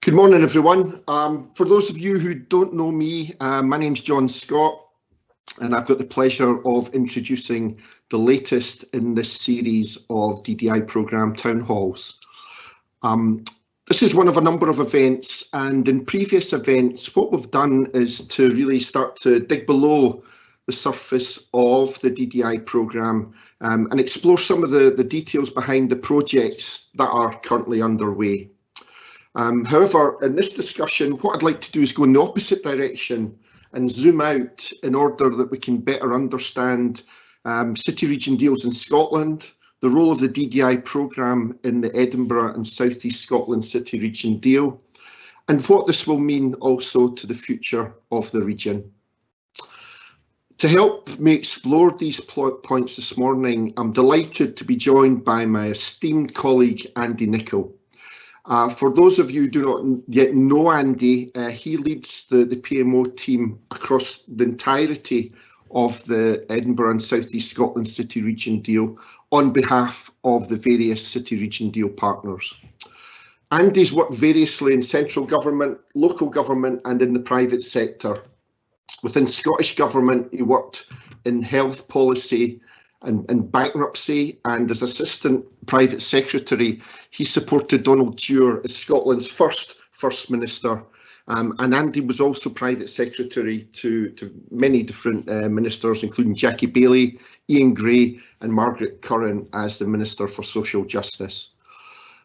Good morning, everyone. For those of you who don't know me, my name's John Scott, and I've got the pleasure of introducing the latest in this series of DDI programme town halls. This is one of a number of events, and in previous events, what we've done is to really start to dig below the surface of the DDI programme and explore some of the details behind the projects that are currently underway. However, in this discussion, what I'd like to do is go in the opposite direction and zoom out in order that we can better understand city region deals in Scotland, the role of the DDI programme in the Edinburgh and South East Scotland city region deal, and what this will mean also to the future of the region. To help me explore these points this morning, I'm delighted to be joined by my esteemed colleague, Andy Nichol. For those of you who do not yet know Andy, he leads the PMO team across the entirety of the Edinburgh and South East Scotland City Region deal on behalf of the various City Region deal partners. Andy's worked variously in central government, local government and in the private sector. Within Scottish Government, he worked in health policy and bankruptcy, and as Assistant Private Secretary, he supported Donald Dewar as Scotland's First Minister. And Andy was also Private Secretary to many different ministers, including Jackie Baillie, Ian Gray and Margaret Curran as the Minister for Social Justice.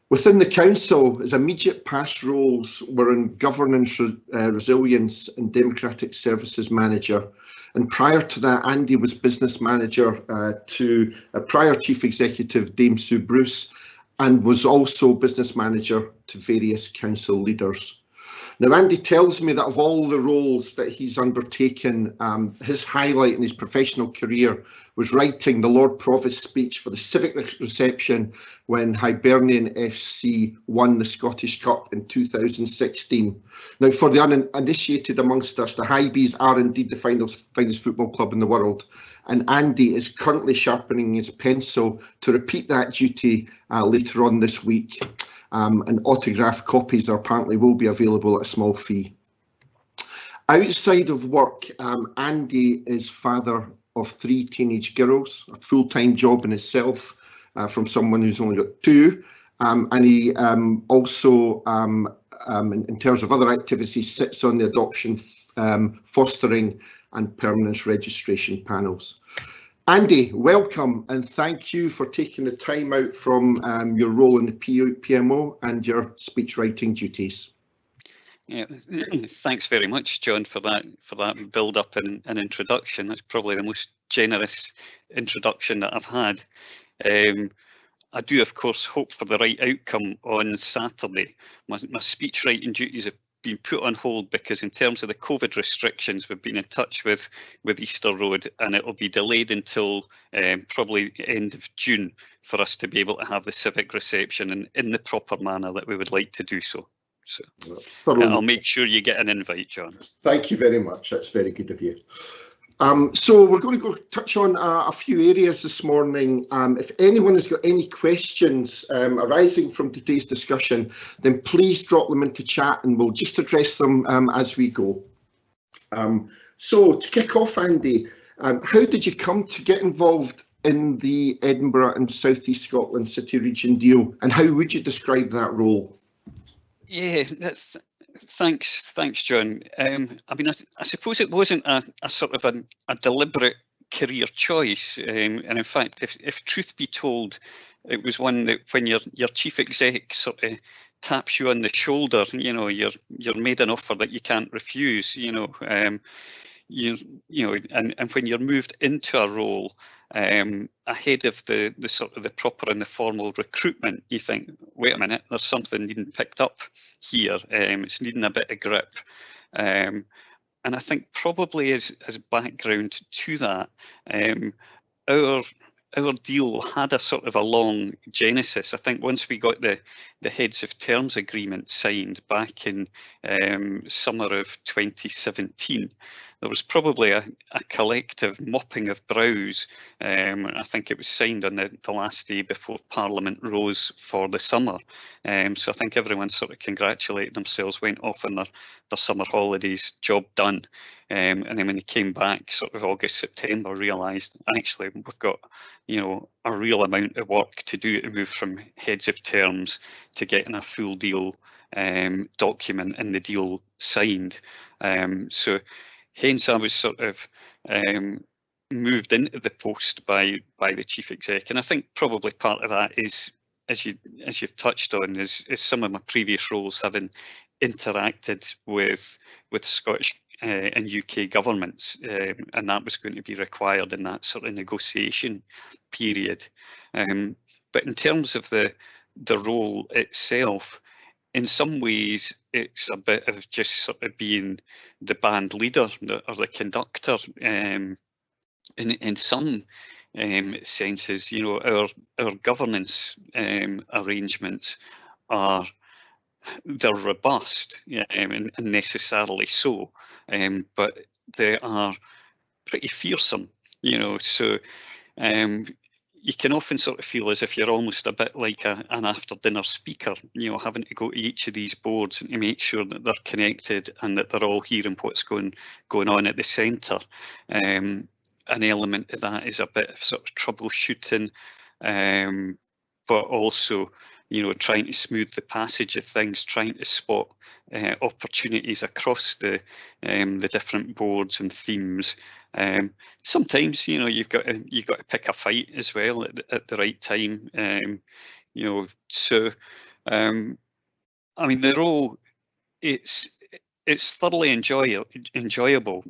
Within the Council, his immediate past roles were in Governance, Resilience and Democratic Services Manager. And prior to that, Andy was Business Manager to a prior Chief Executive, Dame Sue Bruce, and was also Business Manager to various council leaders. Now, Andy tells me that of all the roles that he's undertaken, his highlight in his professional career was writing the Lord Provost speech for the civic reception when Hibernian FC won the Scottish Cup in 2016. Now, for the uninitiated amongst us, the Hibees are indeed the finest football club in the world, and Andy is currently sharpening his pencil to repeat that duty later on this week. And autographed copies apparently will be available at a small fee. Outside of work, Andy is father of 3 teenage girls, a full-time job in itself from someone who's only got 2. And he also, in terms of other activities, sits on the adoption, fostering and permanence registration panels. Andy, welcome and thank you for taking the time out from your role in the PMO and your speech writing duties. Yeah, thanks very much, John, for that build up and introduction. That's probably the most generous introduction that I've had. I do, of course, hope for the right outcome on Saturday. My speech writing duties have been put on hold because in terms of the COVID restrictions, we've been in touch with Easter Road, and it will be delayed until probably end of June for us to be able to have the civic reception in the proper manner that we would like to do so. So I'll make sure you get an invite, John. Thank you very much. That's very good of you. So we're going to go touch on a few areas this morning. If anyone has got any questions arising from today's discussion, then please drop them into chat and we'll just address them as we go. So to kick off, Andy, how did you come to get involved in the Edinburgh and South East Scotland City Region deal, and how would you describe that role? Yeah, Thanks, John. I mean, I suppose it wasn't a sort of a deliberate career choice, and in fact, if truth be told, it was one that when your chief exec sort of taps you on the shoulder, you know, you're made an offer that you can't refuse, you know, and when you're moved into a role ahead of the sort of the proper and the formal recruitment, you think, wait a minute, there's something needing picked up here. It's needing a bit of grip. And I think probably as background to that, our deal had a sort of a long genesis. I think once we got the heads of terms agreement signed back in summer of 2017, there was probably a collective mopping of brows. I think it was signed on the last day before Parliament rose for the summer. So I think everyone sort of congratulated themselves, went off on their summer holidays, job done. And then when they came back, sort of August, September, realised actually we've got, a real amount of work to do to move from heads of terms to getting a full deal document and the deal signed. So hence I was sort of moved into the post by the chief exec, and I think probably part of that is, as you've touched on, is some of my previous roles having interacted with Scottish and UK governments, and that was going to be required in that sort of negotiation period. But in terms of the role itself, in some ways, it's a bit of just sort of being the band leader or the conductor. In some senses, our governance arrangements they're robust, and necessarily so, but they are pretty fearsome, so you can often sort of feel as if you're almost a bit like an after-dinner speaker, having to go to each of these boards and to make sure that they're connected and that they're all hearing what's going on at the centre. An element of that is a bit of sort of troubleshooting, but also, trying to smooth the passage of things, trying to spot opportunities across the different boards and themes. Sometimes, you've got to pick a fight as well at the right time. So I mean, the role, it's thoroughly enjoyable.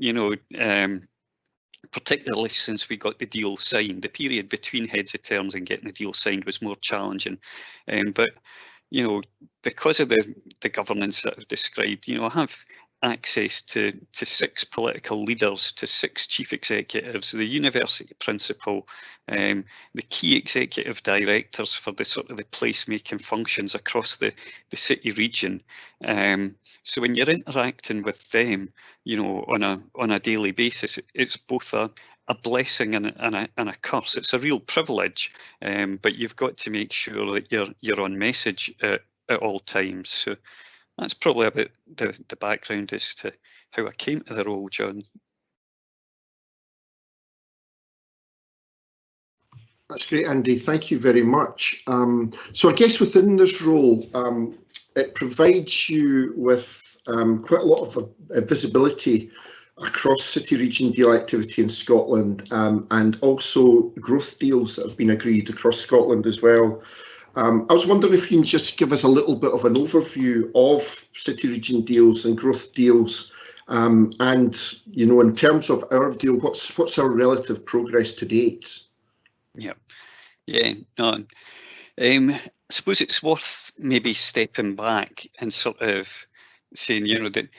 Particularly since we got the deal signed. The period between heads of terms and getting the deal signed was more challenging, but because of the governance that I've described, I have access to 6 political leaders, to 6 chief executives, the university principal, the key executive directors for the sort of the placemaking functions across the city region. So when you're interacting with them, on a daily basis, it's both a blessing and a curse. It's a real privilege, but you've got to make sure that you're on message at all times. So that's probably about the background as to how I came to the role, John. That's great, Andy. Thank you very much. So I guess within this role, it provides you with quite a lot of visibility across city region deal activity in Scotland, and also growth deals that have been agreed across Scotland as well. I was wondering if you can just give us a little bit of an overview of city region deals and growth deals, and in terms of our deal, what's our relative progress to date? No. I suppose it's worth maybe stepping back and sort of saying, that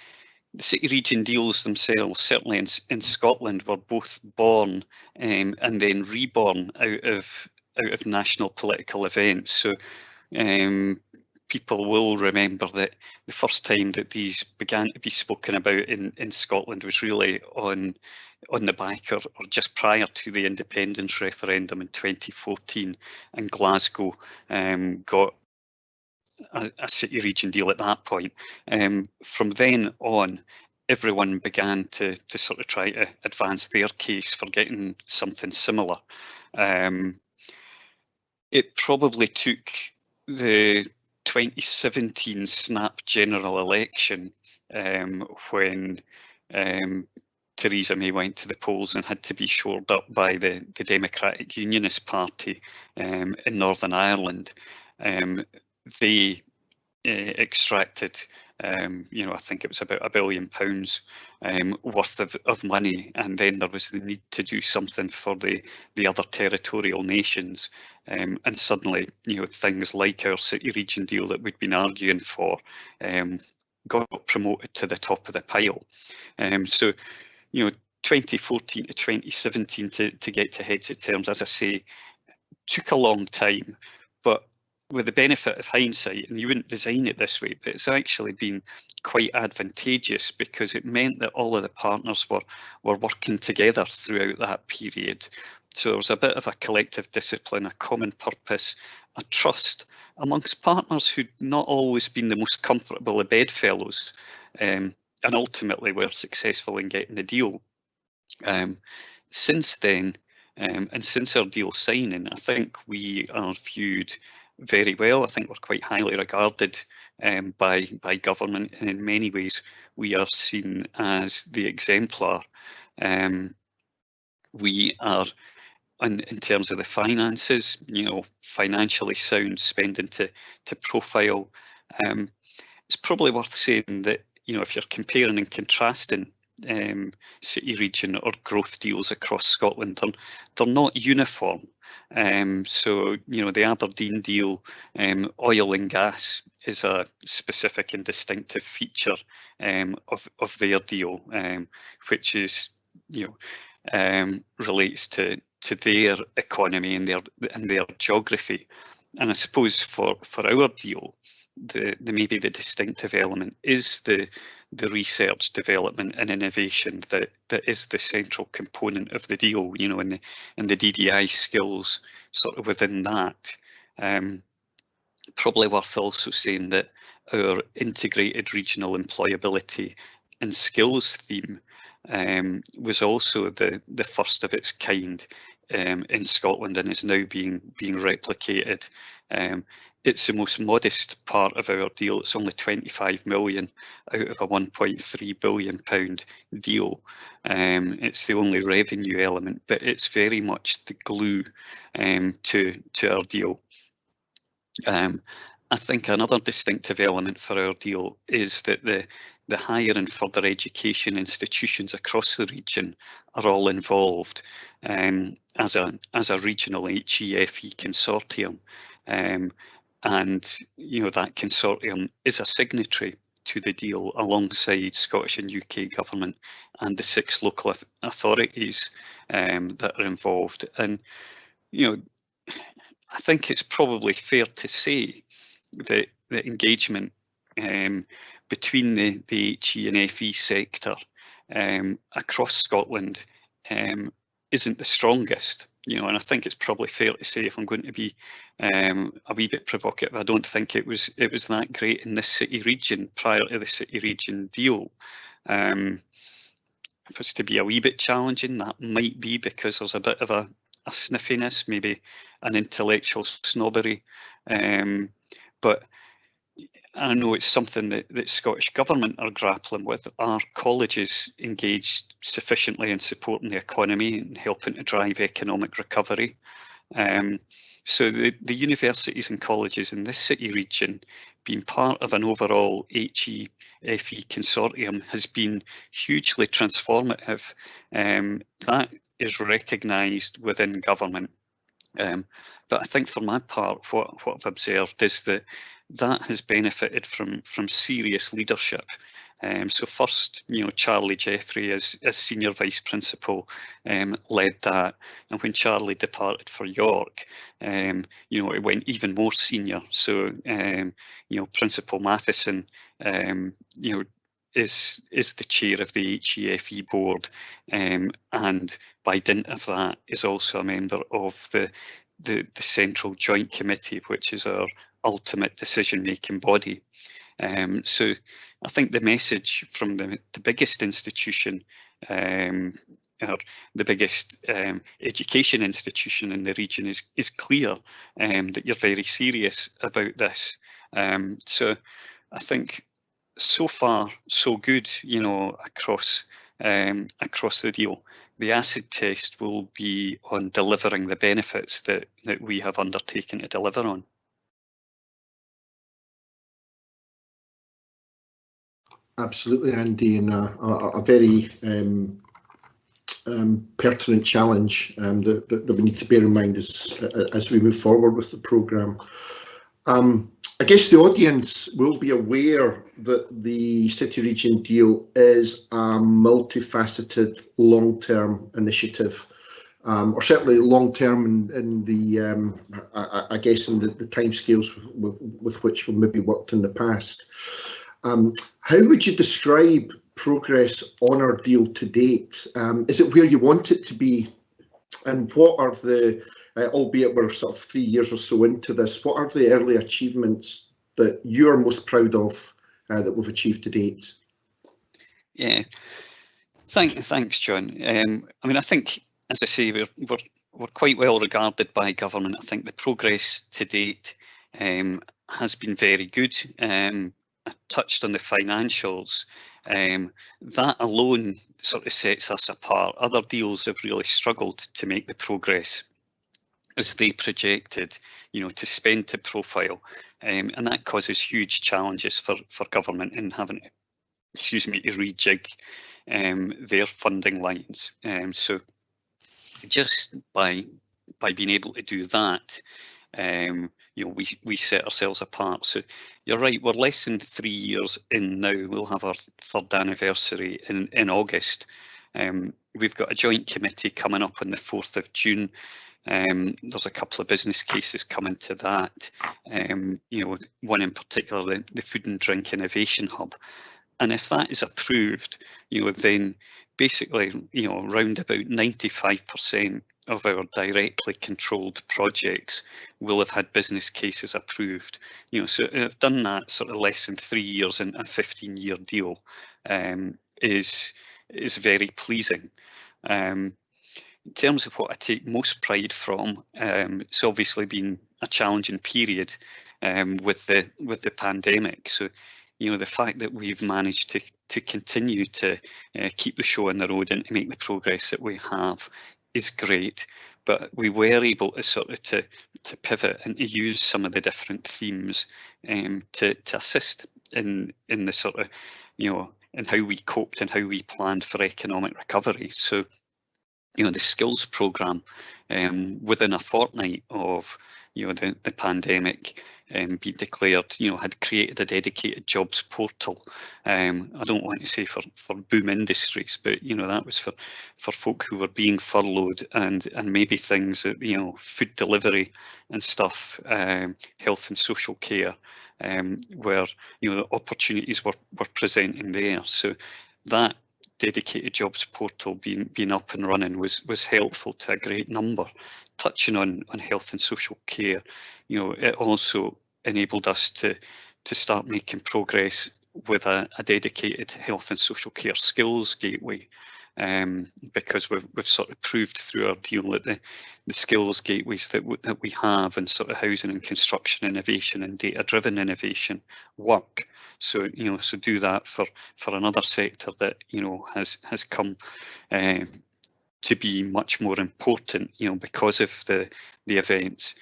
the city region deals themselves, certainly in Scotland, were both born and then reborn out of national political events. So people will remember that the first time that these began to be spoken about in Scotland was really on the back or just prior to the independence referendum in 2014, and Glasgow got a city region deal at that point. From then on, everyone began to sort of try to advance their case for getting something similar. It probably took the 2017 snap general election, when Theresa May went to the polls and had to be shored up by the Democratic Unionist Party in Northern Ireland. They extracted, I think it was about £1 billion worth of money, and then there was the need to do something for the other territorial nations, and suddenly, things like our city region deal that we'd been arguing for got promoted to the top of the pile. So, 2014 to 2017 to get to heads of terms, as I say, took a long time, but with the benefit of hindsight, and you wouldn't design it this way, but it's actually been quite advantageous because it meant that all of the partners were working together throughout that period. So there was a bit of a collective discipline, a common purpose, a trust amongst partners who'd not always been the most comfortable of bedfellows, and ultimately were successful in getting the deal. Since then, and since our deal signing, I think we are viewed very well. I think we're quite highly regarded by government, and in many ways we are seen as the exemplar. We are, in terms of the finances, financially sound, spending to profile. It's probably worth saying that, if you're comparing and contrasting city, region or growth deals across Scotland, they're not uniform. So, the Aberdeen deal, oil and gas is a specific and distinctive feature of their deal, which is, relates to their economy and their geography. And I suppose for our deal, maybe the distinctive element is the research, development and innovation that is the central component of the deal, and the DDI skills sort of within that. Probably worth also saying that our integrated regional employability and skills theme was also the first of its kind in Scotland, and is now being replicated. It's the most modest part of our deal. It's only 25 million out of a 1.3 billion pound deal. It's the only revenue element, but it's very much the glue to our deal. I think another distinctive element for our deal is that the higher and further education institutions across the region are all involved as a regional HEFE consortium. And that consortium is a signatory to the deal alongside Scottish and UK government and the 6 local authorities that are involved. And I think it's probably fair to say that the engagement between the HE and FE sector across Scotland isn't the strongest. And I think it's probably fair to say, if I'm going to be a wee bit provocative, I don't think it was that great in this city region prior to the city region deal. If it's to be a wee bit challenging, that might be because there's a bit of a sniffiness, maybe an intellectual snobbery. But I know it's something that Scottish Government are grappling with. Are colleges engaged sufficiently in supporting the economy and helping to drive economic recovery? So the universities and colleges in this city region, being part of an overall HE-FE consortium, has been hugely transformative. That is recognised within government. But I think for my part, what I've observed is that has benefited from serious leadership. So first, Charlie Jeffrey as senior vice principal led that, and when Charlie departed for York, it went even more senior. So Principal Matheson, is the chair of the HEFE board, and by dint of that is also a member of the Central Joint Committee, which is our ultimate decision-making body. So I think the message from the biggest institution, or the biggest education institution in the region is clear, that you're very serious about this. So I think so far so good, across the deal. The acid test will be on delivering the benefits that we have undertaken to deliver on. Absolutely, Andy, and a very pertinent challenge that we need to bear in mind as we move forward with the programme. I guess the audience will be aware that the City Region deal is a multifaceted long-term initiative. or certainly long term in the I guess in the timescales with which we've maybe worked in the past. How would you describe progress on our deal to date? Is it where you want it to be? And what are the, albeit we're sort of 3 years or so into this, what are the early achievements that you're most proud of that we've achieved to date? Yeah, thanks, John. I mean, I think, as I say, we're quite well regarded by government. I think the progress to date has been very good. I touched on the financials. That alone sort of sets us apart. Other deals have really struggled to make the progress as they projected, to spend to profile, and that causes huge challenges for government in having to, to rejig their funding lines. So just by being able to do that, we set ourselves apart. So you're right, we're less than 3 years in now. We'll have our 3rd anniversary in August. We've got a joint committee coming up on the 4th of June. There's a couple of business cases coming to that. One in particular, the Food and Drink Innovation Hub. And if that is approved, then basically, around about 95% of our directly controlled projects will have had business cases approved. So I've done that sort of less than 3 years in a 15-year deal, is very pleasing. In terms of what I take most pride from, it's obviously been a challenging period with the pandemic. So, the fact that we've managed to continue to keep the show on the road and to make the progress that we have is great. But we were able to sort of to pivot and to use some of the different themes to assist in the sort of, in how we coped and how we planned for economic recovery. So, the skills programme, within a fortnight of the pandemic being declared, had created a dedicated jobs portal. I don't want to say for boom industries, but that was for folk who were being furloughed and maybe things that food delivery and stuff, health and social care, where the opportunities were presenting there. So that dedicated jobs portal being up and running was helpful to a great number. Touching on health and social care, it also enabled us to start making progress with a dedicated health and social care skills gateway, because we've sort of proved through our deal that the skills gateways that we have in sort of housing and construction innovation and data-driven innovation work. So so do that for another sector that has come to be much more important because of the events.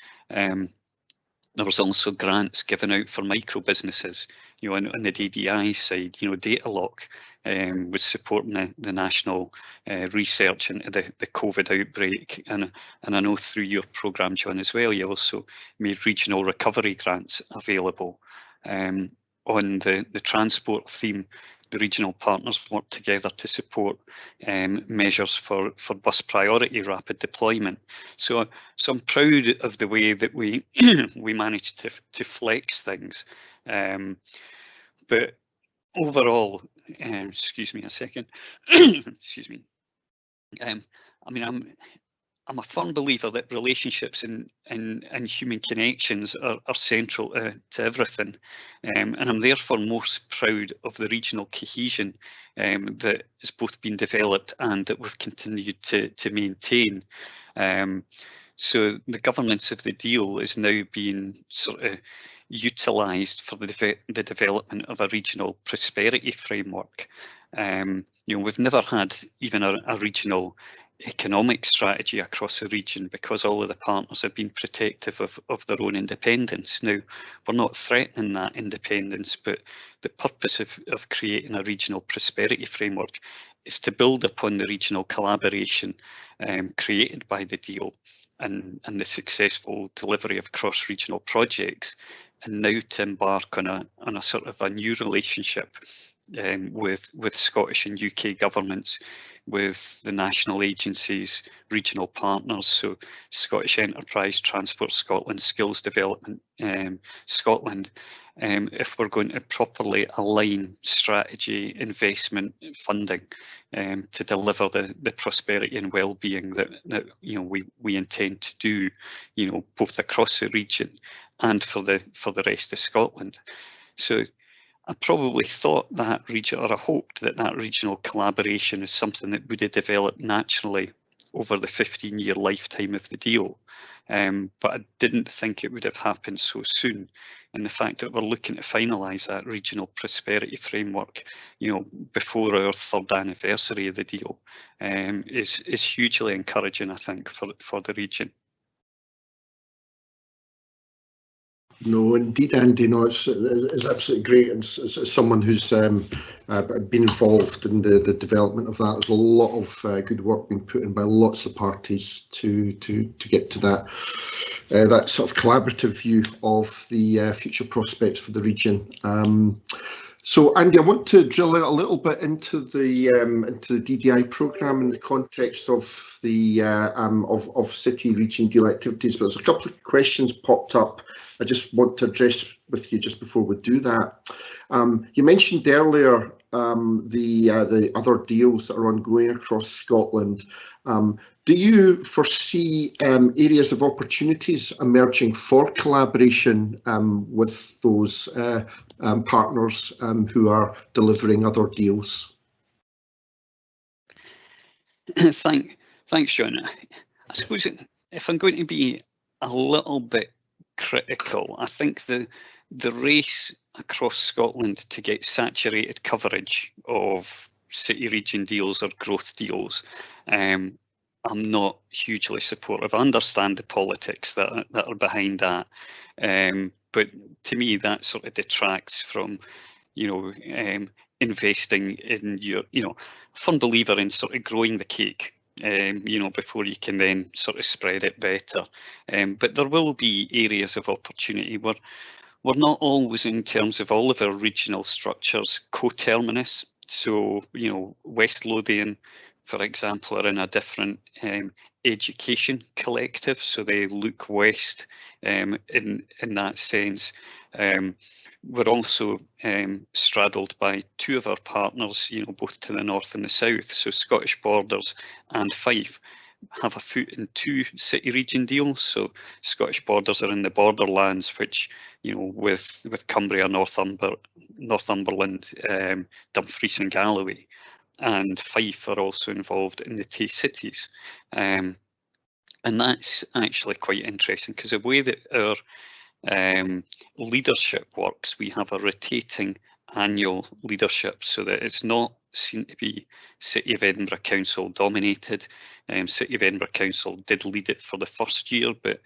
There was also grants given out for micro businesses, on the DDI side. Datalock was supporting the national research into the COVID outbreak, and I know through your programme, John, as well, you also made regional recovery grants available. On the transport theme, the regional partners worked together to support measures for bus priority rapid deployment. So I'm proud of the way that we we managed to flex things. But overall, excuse me a second. Excuse me. I mean, I'm a firm believer that relationships and human connections are central to everything, and I'm therefore most proud of the regional cohesion that has both been developed and that we've continued to maintain. So the governance of the deal is now being sort of utilised for the development of a regional prosperity framework. We've never had even a regional economic strategy across the region because all of the partners have been protective of their own independence. Now, we're not threatening that independence, but the purpose of creating a regional prosperity framework is to build upon the regional collaboration created by the deal and the successful delivery of cross-regional projects, and now to embark on a sort of a new relationship with Scottish and UK governments, with the national agencies, regional partners, so Scottish Enterprise, Transport Scotland, Skills Development Scotland, if we're going to properly align strategy, investment, funding to deliver the prosperity and well-being that we intend to do, both across the region and for the rest of Scotland. So I probably thought that region, or I hoped that that regional collaboration is something that would have developed naturally over the 15-year lifetime of the deal. But I didn't think it would have happened so soon. And the fact that we're looking to finalise that regional prosperity framework, before our 3rd anniversary of the deal, is hugely encouraging, I think, for the region. No, indeed, Andy. No, it's absolutely great. And as someone who's been involved in the development of that, there's a lot of good work being put in by lots of parties to get to that sort of collaborative view of the future prospects for the region. So, Andy, I want to drill in a little bit into the DDI programme in the context of the of city region deal activities. But there's a couple of questions popped up I just want to address with you just before we do that. You mentioned earlier the other deals that are ongoing across Scotland. Do you foresee areas of opportunities emerging for collaboration with those partners who are delivering other deals? Thanks, John. I suppose if I'm going to be a little bit critical, I think the race across Scotland to get saturated coverage of city region deals or growth deals, I'm not hugely supportive. I understand the politics that are behind that, but to me that sort of detracts from investing in your firm believer in sort of growing the cake, before you can then sort of spread it better. But there will be areas of opportunity where we're not always, in terms of all of our regional structures, coterminous. So, West Lothian, for example, are in a different education collective, so they look west in that sense. We're also straddled by two of our partners, both to the north and the south. So Scottish Borders and Fife have a foot in two city region deals. So Scottish Borders are in the borderlands, which, with Cumbria, Northumberland, Dumfries and Galloway, and Fife are also involved in the Tay cities. And that's actually quite interesting because the way that our leadership works, we have a rotating annual leadership, so that it's not seen to be City of Edinburgh Council dominated. City of Edinburgh Council did lead it for the first year, but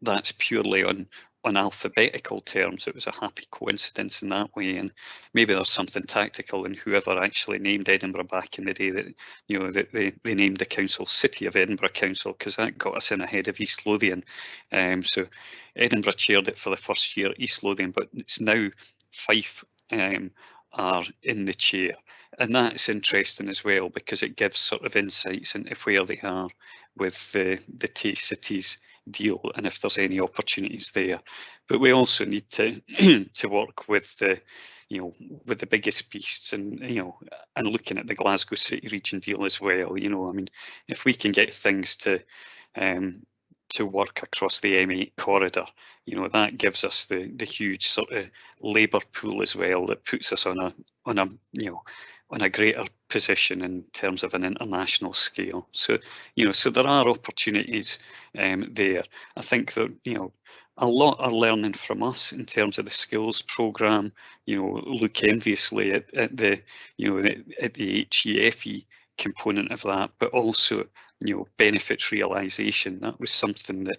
that's purely on alphabetical terms. It was a happy coincidence in that way, and maybe there's something tactical in whoever actually named Edinburgh back in the day, that that they named the council City of Edinburgh Council, because that got us in ahead of East Lothian. So Edinburgh chaired it for the first year, East Lothian, but it's now Fife are in the chair, and that's interesting as well because it gives sort of insights into where they are with the Tay cities deal and if there's any opportunities there. But we also need to to work with the with the biggest beasts, and and looking at the Glasgow City region deal as well. I mean, if we can get things to work across the M8 corridor, that gives us the huge sort of labour pool as well, that puts us on a greater position in terms of an international scale. So so there are opportunities there. I think that a lot are learning from us in terms of the skills programme. Look enviously at the at the HEFE component of that, but also benefits realisation. That was something that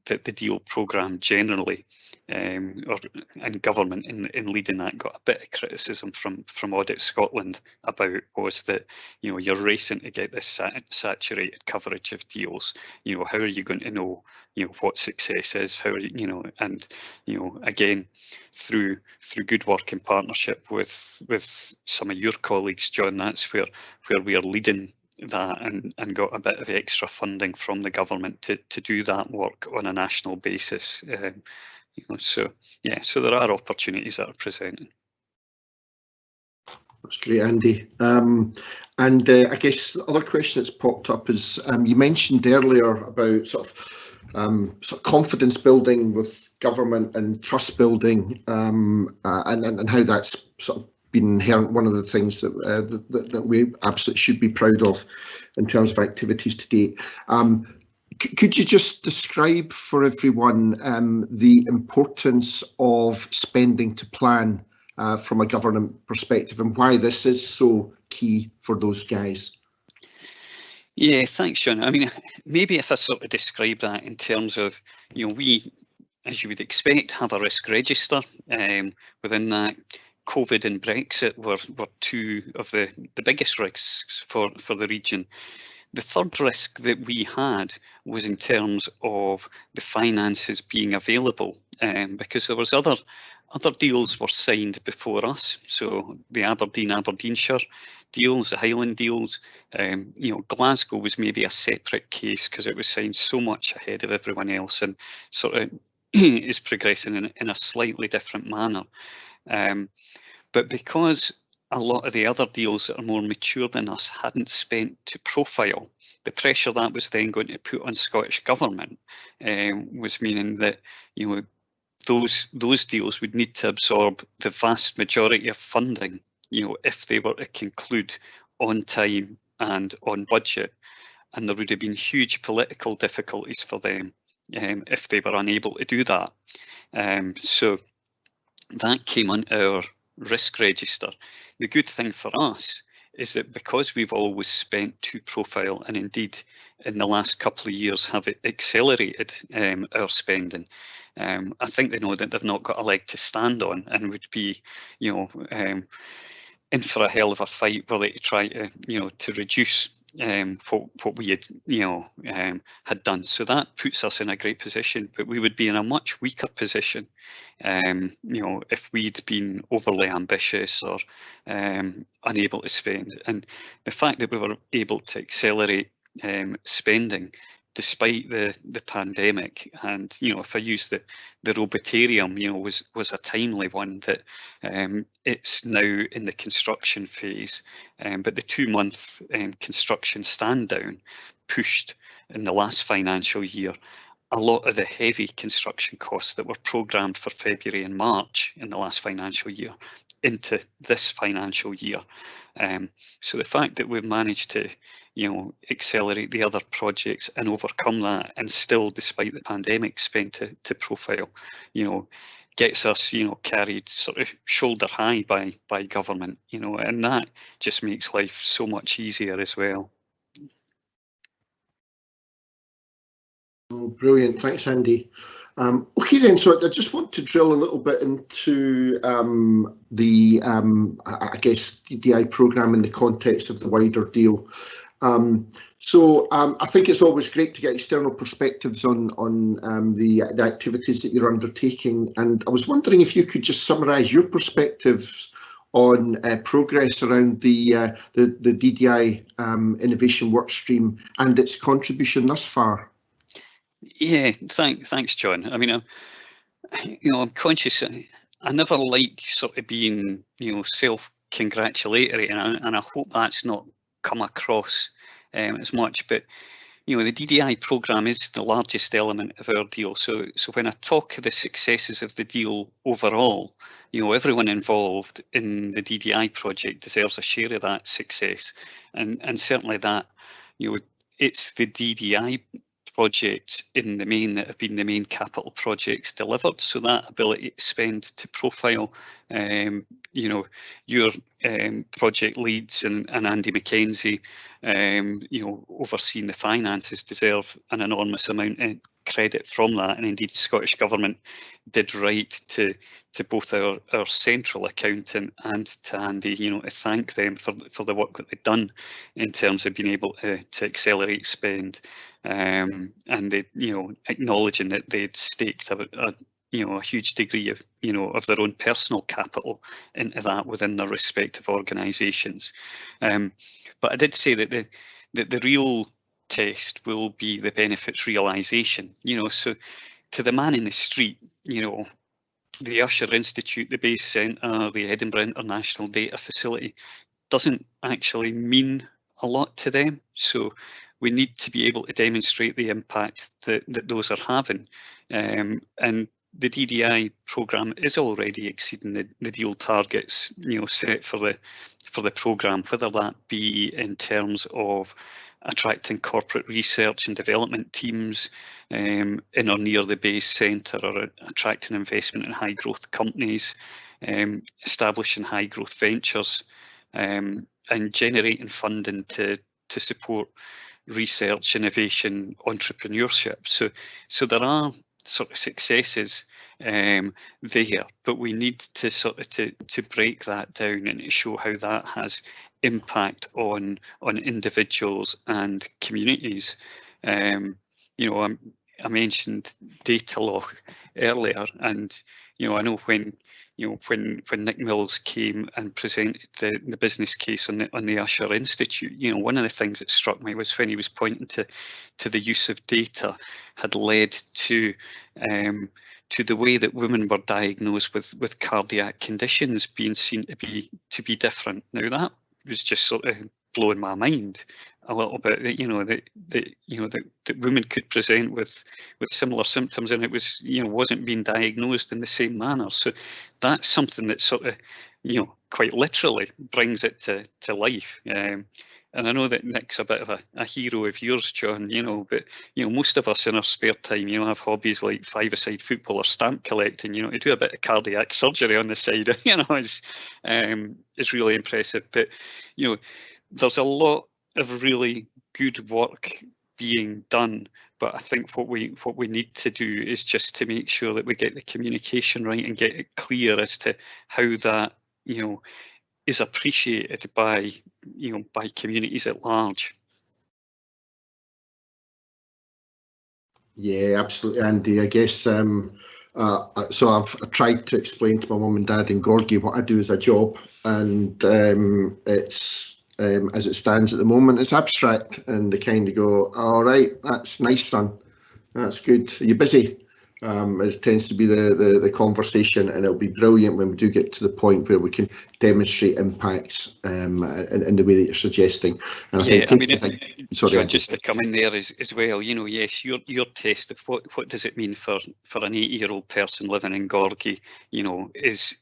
that the deal programme generally, and government in leading that, got a bit of criticism from Audit Scotland about, was that, you know, you're racing to get this saturated coverage of deals. You know, how are you going to know, you know, what success is? How are you know, and, you know, again, through good work in partnership with some of your colleagues, John, that's where we are leading that, and got a bit of extra funding from the government to do that work on a national basis. You know, so yeah, so there are opportunities that are presenting. That's great, Andy. I guess the other question that's popped up is, you mentioned earlier about sort of confidence building with government and trust building, and how that's sort of been inherent, one of the things that we absolutely should be proud of in terms of activities to date. Could you just describe for everyone the importance of spending to plan from a government perspective, and why this is so key for those guys? Yeah, thanks, John. I mean, maybe if I sort of describe that in terms of, you know, we, as you would expect, have a risk register. Within that, COVID and Brexit were two of the biggest risks for the region. The third risk that we had was in terms of the finances being available, because there was other deals were signed before us. So the Aberdeenshire deals, the Highland deals, you know, Glasgow was maybe a separate case because it was signed so much ahead of everyone else, and sort of is progressing in a slightly different manner. But because a lot of the other deals that are more mature than us hadn't spent to profile, the pressure that was then going to put on Scottish Government was meaning that, you know, those deals would need to absorb the vast majority of funding, you know, if they were to conclude on time and on budget. And there would have been huge political difficulties for them if they were unable to do that. So that came on our risk register. The good thing for us is that because we've always spent to profile, and indeed in the last couple of years have accelerated our spending, I think they know that they've not got a leg to stand on, and would be, you know, in for a hell of a fight were they to try to, you know, to reduce what we had, you know, had done. So that puts us in a great position, but we would be in a much weaker position, you know, if we'd been overly ambitious or unable to spend. And the fact that we were able to accelerate spending despite the pandemic, and, you know, if I use the Robotarium, you know, was a timely one, that it's now in the construction phase, but the 2-month construction stand down pushed in the last financial year a lot of the heavy construction costs that were programmed for February and March in the last financial year into this financial year. So the fact that we've managed to, you know, accelerate the other projects and overcome that, and still, despite the pandemic, spend to profile, you know, gets us, you know, carried sort of shoulder high by government, you know, and that just makes life so much easier as well. Oh, brilliant, thanks, Andy. Okay then, so I just want to drill a little bit into the, I guess, DDI programme in the context of the wider deal. So I think it's always great to get external perspectives on the activities that you're undertaking, and I was wondering if you could just summarise your perspectives on progress around the DDI innovation workstream and its contribution thus far. Yeah, thanks, John. I mean, you know, I'm conscious. I never like sort of being, you know, self-congratulatory, and I hope that's not come across as much. But, you know, the DDI programme is the largest element of our deal. So when I talk of the successes of the deal overall, you know, everyone involved in the DDI project deserves a share of that success, and certainly that, you know, it's the DDI projects in the main that have been the main capital projects delivered. So that ability to spend to profile you know, your project leads and Andy Mackenzie, you know, overseeing the finances deserve an enormous amount of credit from that. And indeed, the Scottish Government did write to both our central accountant and to Andy, you know, to thank them for the work that they've done in terms of being able to accelerate spend, and they, you know, acknowledging that they'd staked a you know, a huge degree of, you know, of their own personal capital into that within their respective organisations. But I did say that the real test will be the benefits realisation, you know, so to the man in the street, you know, the Usher Institute, the Base Centre, the Edinburgh International Data Facility doesn't actually mean a lot to them. So we need to be able to demonstrate the impact that those are having. And the DDI programme is already exceeding the deal targets, you know, set for the programme, whether that be in terms of attracting corporate research and development teams in or near the base centre, or attracting investment in high growth companies, establishing high growth ventures, and generating funding to support research, innovation, entrepreneurship. So there are sort of successes there, but we need to sort of to break that down and to show how that has impact on individuals and communities. You know, I mentioned data law earlier, and you know, I know when Nick Mills came and presented the business case on the Usher Institute, you know, one of the things that struck me was when he was pointing to the use of data had led to the way that women were diagnosed with cardiac conditions being seen to be different. Now that was just sort of blowing my mind a little bit, that, you know, that women could present with similar symptoms, and it was, you know, wasn't being diagnosed in the same manner. So that's something that sort of, you know, quite literally brings it to life. And I know that Nick's a bit of a hero of yours, John, you know, but, you know, most of us in our spare time, you know, have hobbies like five-a-side football or stamp collecting. You know, to do a bit of cardiac surgery on the side, you know, is really impressive. But, you know, there's a lot of really good work being done, but I think what we need to do is just to make sure that we get the communication right and get it clear as to how that, you know, is appreciated by, you know, by communities at large. Yeah, absolutely, Andy. I guess so I've tried to explain to my mum and dad in Gorgie what I do as a job, and it's as it stands at the moment, it's abstract, and they kind of go, all right, that's nice, son, that's good, are you busy? It tends to be the conversation, and it'll be brilliant when we do get to the point where we can demonstrate impacts in the way that you're suggesting. And yeah, I think, sorry, just to come in there as well, you know, yes, your test of what does it mean for an 80-year-old person living in Gorgie, you know, is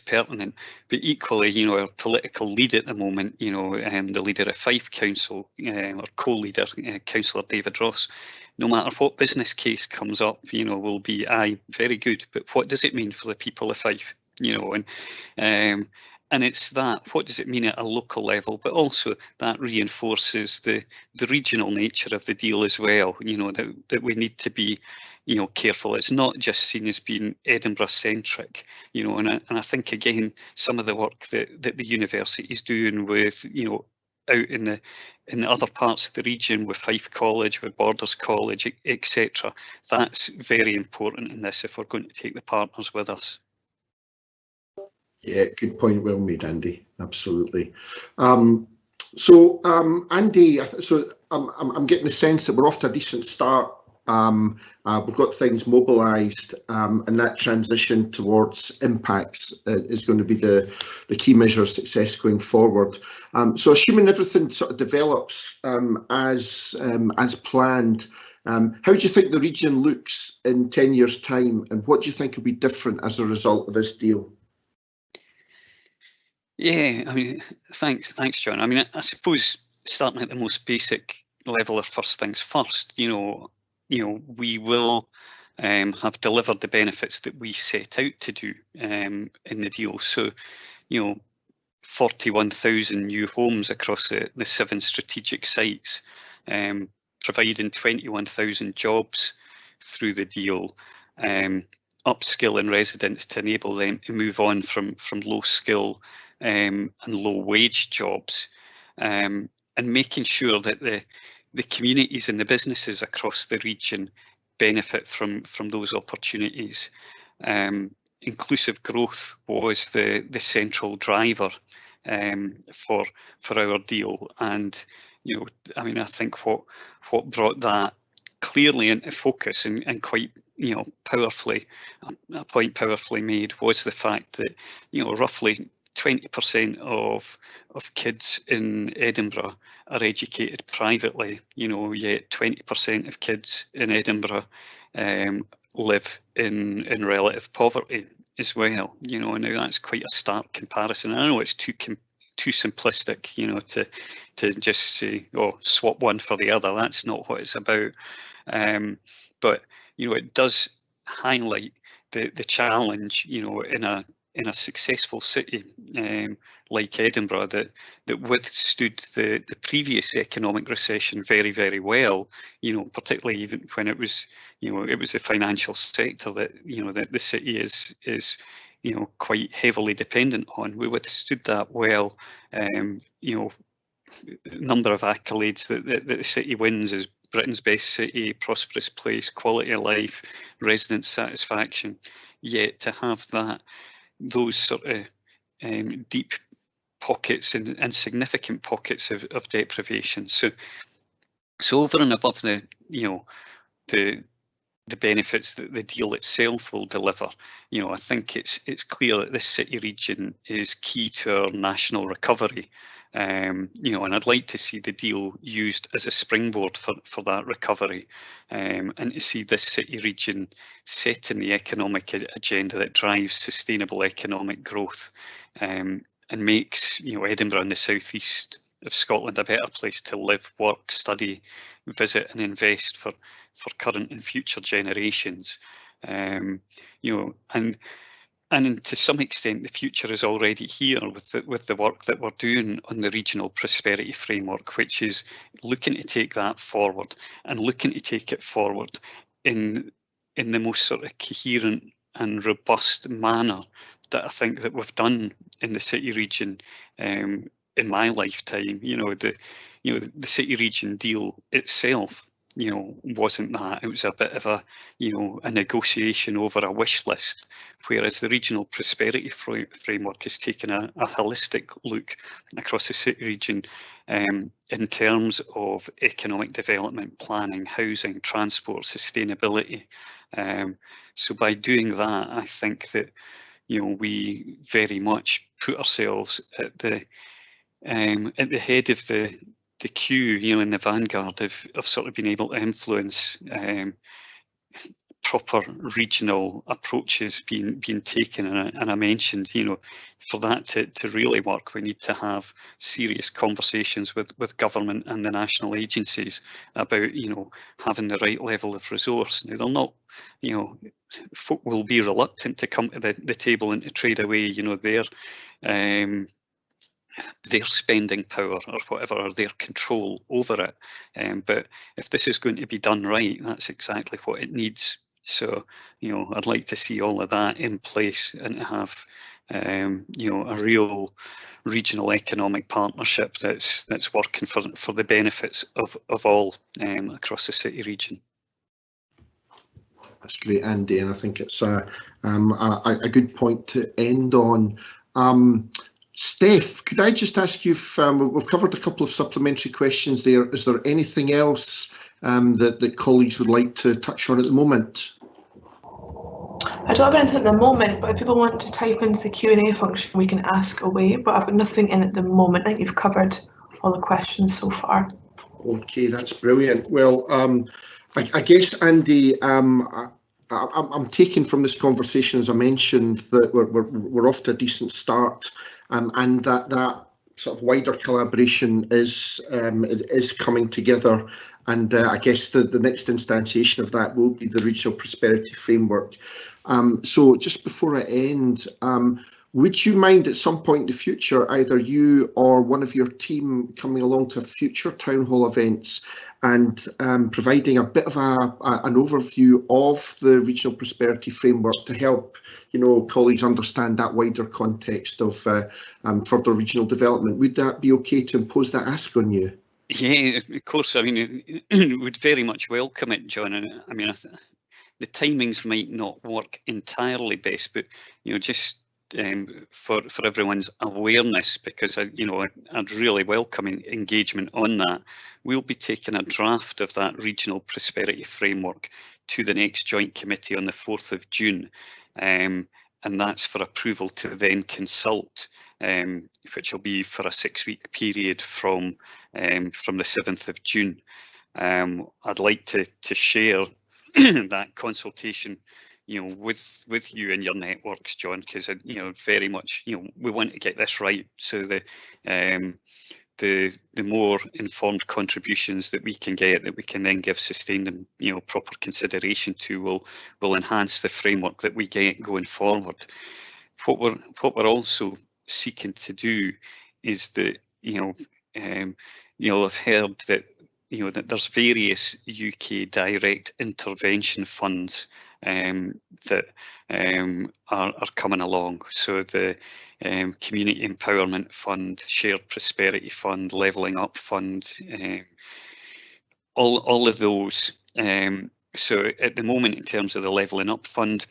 pertinent, but equally, you know, our political lead at the moment, you know, the leader of Fife Council, or co-leader, Councillor David Ross, no matter what business case comes up, you know, will be, aye, very good, but what does it mean for the people of Fife, you know, and it's that, what does it mean at a local level, but also that reinforces the regional nature of the deal as well, you know, that we need to be, you know, careful. It's not just seen as being Edinburgh centric, you know, and I think, again, some of the work that the university is doing with, you know, out in the other parts of the region with Fife College, with Borders College, etc. That's very important in this if we're going to take the partners with us. Yeah, good point, well made, Andy. Absolutely. Andy, I'm getting the sense that we're off to a decent start. We've got things mobilised, and that transition towards impacts is going to be the key measure of success going forward. So assuming everything sort of develops as planned, how do you think the region looks in 10 years' time, and what do you think will be different as a result of this deal? Yeah, I mean, thanks, John. I mean, I suppose starting at the most basic level of first things first, you know, we will have delivered the benefits that we set out to do in the deal. So, 41,000 new homes across the 7 strategic sites, providing 21,000 jobs through the deal, upskilling residents to enable them to move on from low skill and low wage jobs, and making sure that the communities and the businesses across the region benefit from those opportunities. Inclusive growth was the central driver for our deal, and I think what brought that clearly into focus and quite powerfully, a point powerfully made, was the fact that roughly 20% of kids in Edinburgh are educated privately, yet 20% of kids in Edinburgh live in relative poverty as well. Now that's quite a stark comparison. I know it's too simplistic, to just say, oh, swap one for the other. That's not what it's about. But it does highlight the challenge, in a successful city like Edinburgh that withstood the previous economic recession very, very well. Particularly even when it was the financial sector that that the city is quite heavily dependent on. We withstood that well. Number of accolades that the city wins is Britain's best city, prosperous place, quality of life, resident satisfaction. Yet to have those sort of deep pockets and significant pockets of deprivation. So over and above the benefits that the deal itself will deliver, I think it's clear that this city region is key to our national recovery. And I'd like to see the deal used as a springboard for that recovery, and to see this city region set in the economic agenda that drives sustainable economic growth, and makes Edinburgh and the southeast of Scotland a better place to live, work, study, visit and invest for current and future generations. And to some extent, the future is already here with the work that we're doing on the regional prosperity framework, which is looking to take that forward and looking to take it forward in the most sort of coherent and robust manner that I think that we've done in the city region in my lifetime. The city region deal itself wasn't that. It was a bit of a negotiation over a wish list, whereas the regional prosperity framework has taken a holistic look across the city region in terms of economic development, planning, housing, transport, sustainability. So by doing that, I think that we very much put ourselves at the head of the queue, in the vanguard of sort of being able to influence proper regional approaches being taken. And I mentioned, for that to really work, we need to have serious conversations with government and the national agencies about, having the right level of resource. Now, they'll not, folk will be reluctant to come to the table and to trade away, their spending power or whatever, or their control over it. But if this is going to be done right, that's exactly what it needs. So, I'd like to see all of that in place and to have, a real regional economic partnership that's working for the benefits of all across the city region. That's great, Andy, and I think it's a good point to end on. Steph, could I just ask you if we've covered a couple of supplementary questions there. Is there anything else that colleagues would like to touch on at the moment? I don't have anything at the moment, but if people want to type into the Q&A function, we can ask away, but I've got nothing in at the moment. I think you've covered all the questions so far. Okay, that's brilliant. Well, I guess, Andy, I'm taking from this conversation, as I mentioned, that we're off to a decent start, and that sort of wider collaboration is coming together, and I guess the next instantiation of that will be the Regional Prosperity Framework. So just before I end, would you mind at some point in the future, either you or one of your team coming along to future town hall events and providing a bit of an overview of the Regional Prosperity Framework to help, colleagues understand that wider context of further regional development? Would that be okay to impose that ask on you? Yeah, of course. I mean, would very much welcome it, John. And I mean, the timings might not work entirely best, but just for everyone's awareness, because I'd really welcome engagement on that. We'll be taking a draft of that Regional Prosperity Framework to the next Joint Committee on the 4th of June, and that's for approval to then consult, which will be for a 6-week period from the 7th of June. I'd like to share that consultation with you and your networks, John, because very much we want to get this right, so the more informed contributions that we can get, that we can then give sustained and proper consideration to, will enhance the framework that we get going forward. What we're also seeking to do is that you'll have heard that that there's various UK direct intervention funds that are coming along. So the Community Empowerment Fund, Shared Prosperity Fund, Levelling Up Fund, all of those. So at the moment, in terms of the Levelling Up Fund,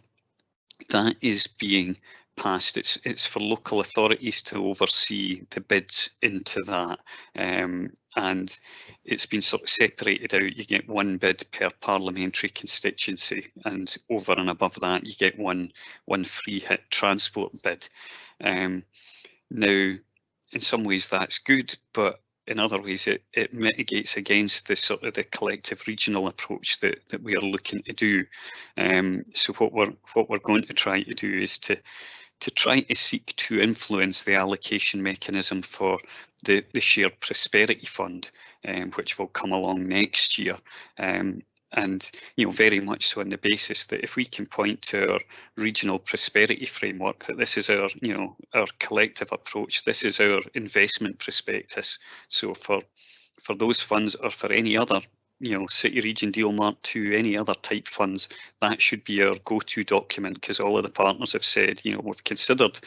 that is being passed. It's for local authorities to oversee the bids into that, and it's been sort of separated out. You get one bid per parliamentary constituency, and over and above that you get one free hit transport bid. Now, in some ways that's good, but in other ways it mitigates against the sort of the collective regional approach that we are looking to do. So what we're going to try to do is to try to seek to influence the allocation mechanism for the Shared Prosperity Fund, which will come along next year. And very much so on the basis that if we can point to our Regional Prosperity Framework, that this is our our collective approach, this is our investment prospectus. So for those funds, or for any other City Region Deal Mark 2, any other type funds, that should be our go-to document, because all of the partners have said, we've considered,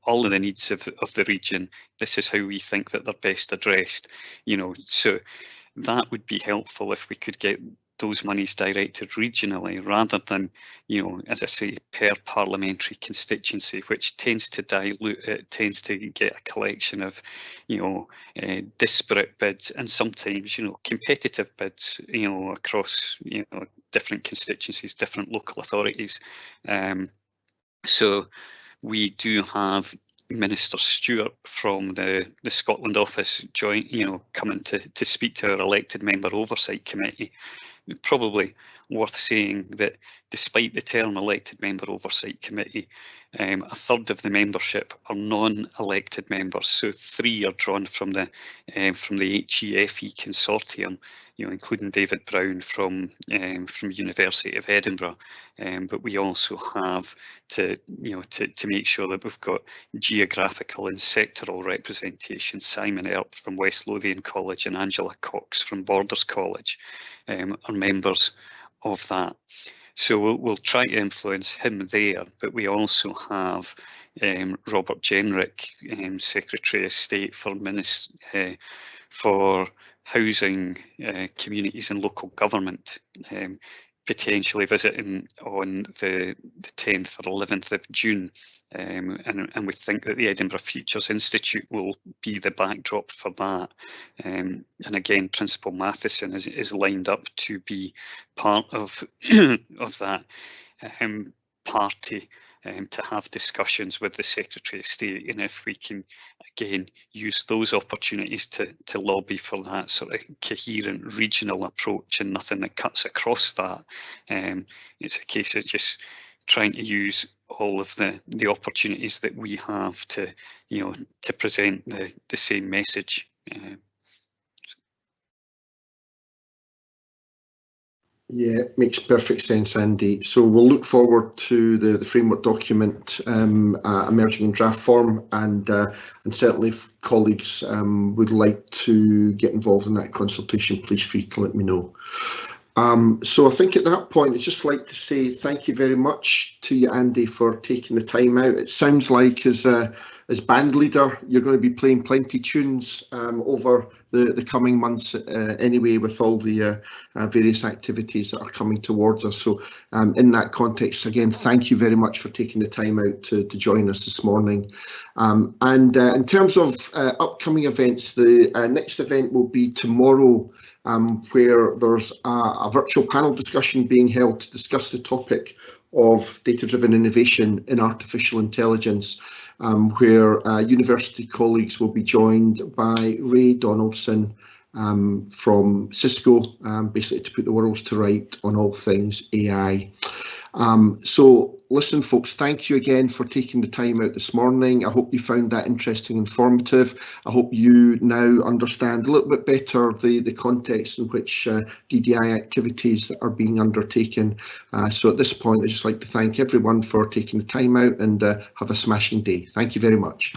all of the needs of the region. This is how we think that they're best addressed, so that would be helpful if we could get those monies directed regionally, rather than, as I say, per parliamentary constituency, which tends to dilute it, tends to get a collection of, disparate bids, and sometimes, competitive bids, across, different constituencies, different local authorities. So we do have Minister Stewart from the Scotland office coming to speak to our elected member oversight committee. Probably worth saying that despite the term elected member oversight committee, a third of the membership are non-elected members. So 3 are drawn from the HEFE consortium, including David Brown from University of Edinburgh. But we also have to make sure that we've got geographical and sectoral representation. Simon Earp from West Lothian College and Angela Cox from Borders College are members of that. So we'll try to influence him there, but we also have Robert Jenrick, Secretary of State for Housing, Communities and Local Government, potentially visiting on the 10th or 11th of June. And we think that the Edinburgh Futures Institute will be the backdrop for that. And again, Principal Matheson is lined up to be part of that party, to have discussions with the Secretary of State, and if we can again use those opportunities to lobby for that sort of coherent regional approach and nothing that cuts across that. It's a case of just trying to use all of the opportunities that we have to, to present the same message. Yeah, makes perfect sense, Andy. So we'll look forward to the framework document emerging in draft form, and certainly if colleagues would like to get involved in that consultation, please free to let me know. So I think at that point, I'd just like to say thank you very much to you, Andy, for taking the time out. It sounds like as band leader, you're going to be playing plenty tunes over the coming months anyway, with all the various activities that are coming towards us. So in that context, again, thank you very much for taking the time out to join us this morning. And in terms of upcoming events, the next event will be tomorrow, where there's a virtual panel discussion being held to discuss the topic of data-driven innovation in artificial intelligence, where university colleagues will be joined by Ray Donaldson from Cisco, basically to put the world to right on all things AI. So listen, folks, thank you again for taking the time out this morning. I hope you found that interesting, informative. I hope you now understand a little bit better the context in which DDI activities are being undertaken. So at this point, I'd just like to thank everyone for taking the time out, and have a smashing day. Thank you very much.